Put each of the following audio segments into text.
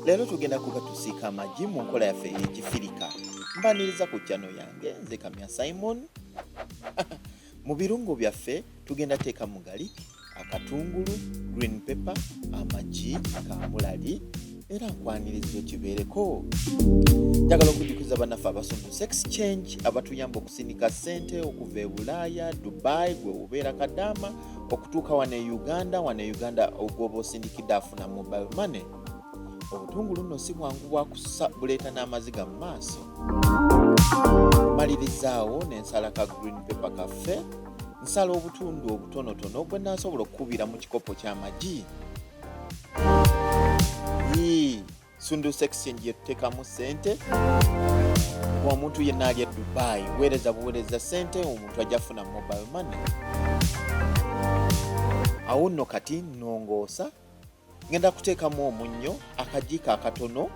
Leero tugenda kuba tusiika amagi mu nkola yaffe ey'ekifirika. Mbaniriza ku chano yange nze Kamya Simon. Mu birungo byaffe tugenda teeka mu garlic, akatungulu, green pepper, amagi, kamulali era nkwaniriza kibeereko. Njagala okujjukiza bannaffe abasomesa exchange abatuyamba okusindika ssente okuva e Bulaaya, Dubai, gwe obeera Kadaama okutuuka wano e Uganda. Wano e Uganda ogwoba osindikidde afuna mobile money. Obutungulu nno si bwangu bwa kussa, buleeta n'amaziga mu maaso. Malirizaawo n'ensala ka green pepper kaffe, nsala obutundu obutonotono bwe naasobola okukubira mu kikopo ky'amagi. Sunduusa exchange yetuteekamu ssente. Omuntu yenna ali e Dubai, weereza buweereza ssente, omuntu ajja funa mobile money. Awo nno kati nnongoosa, ngenda kuteekamu omunnyo, akajiiko akatono.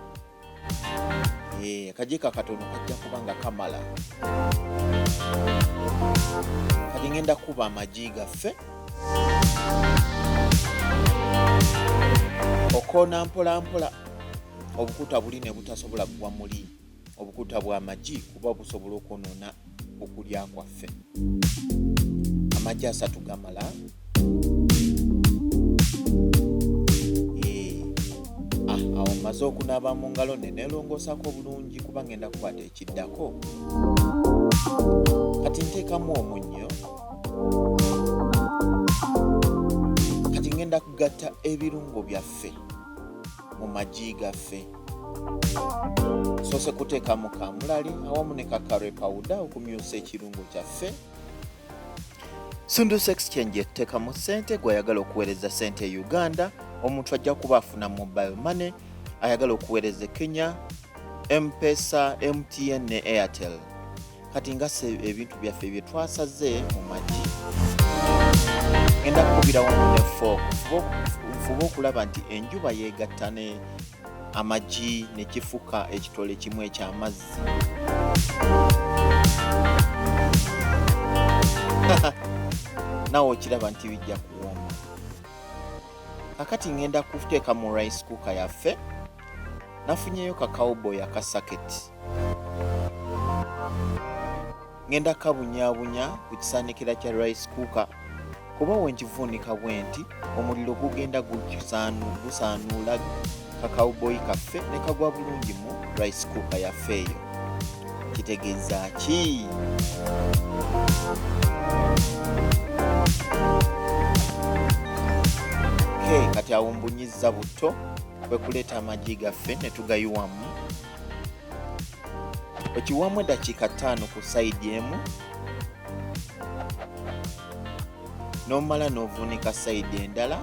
Akajiiko akatono kajja kuba nga kamala. Kati ngenda kuba amagi gaffe. Okoona mpola mpola. Obukuta buli ne butasobola kugwa muli. Obukuta bw'amagi kuba busobola okwonoona okulya kwaffe. Amagi 3 gamala. Awo maze okunaaba mu ngalo ne neelongoosako bulungi kuba ngenda kukwata ekiddako. Kati nteekamu omunnyo. Kati ngenda kugatta ebirungo byaffe mu magi gaffe. Soose kuteekamu kamulali awamu ne curry powder okumyusa ekirungo kyaffe. Sunduusa exchange etteekamu ssente, gw'ayagala okuweereza ssente e Uganda, omuntu ajja kuba afuna mobile money, ayagala okuweereza Kenya, M-Pesa, MTN ne Airtel. Kati ngase ebintu byaffe bye twasaze mu magi. Ngenda kukubira wamu ne fork. Nfuba okulaba nti enjuba yeegatta ne amagi ne kifuka ekitole kimu eky'amazzi. Nawe okiraba nti bijja kuwoma. Kakati ngenda kuteeka mu rice cooker yaffe. Nafunyeyo kakawuboyi akasaketi. Ngenda kabunyabunya ku kisaanikira kya rice cooker. Kuba wenkivuunika bwe nti omuliro gugenda gusaanuula kakawuboyi kaffe ne kagwa bulungi mu rice cooker yaffe eyo. Kitegeeza ki? Kati awo mbunyizza buto bwe kuleeta amagi gaffe ne tugayiwamu. Okiwamu eddakiika 5 ku sayidi emu. N'omala n'ovuunika sayidi endala.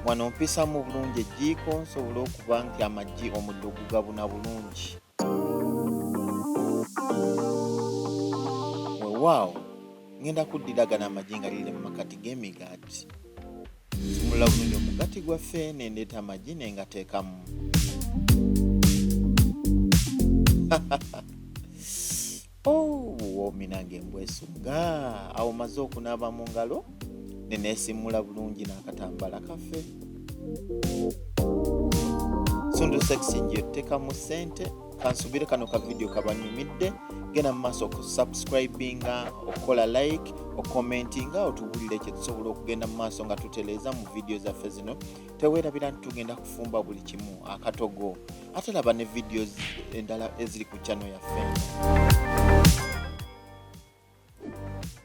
Wano mpisamu bulungi ejjiiko nsobole okuba nti amagi omuliro gugabuna bulungi. Weewaawo, ngenda kuddiragana amagi nga liri mu makati g'emigaati. Nsumulula bulungi omugati gwaffe ne ndeeta amagi ne ngateekamu. Minange mbwesunga. Awo maze okunaaba mu ngalo ne neesimula bulungi n'akatambaala kaffe. Sunduusa exchange yetuteekamu ssente. Kansubire kano ka video kabanyumidde. Genda mu maaso okusubscribinga, okukola like, okukomentinga, otubulire kye tusobola okugenda mu maaso nga tutereeza mu video zaffe zino. Teweerabira nti tugenda kufumba buli kimu akatogo. Ate laba ne videos endala eziri ku channel yaffe.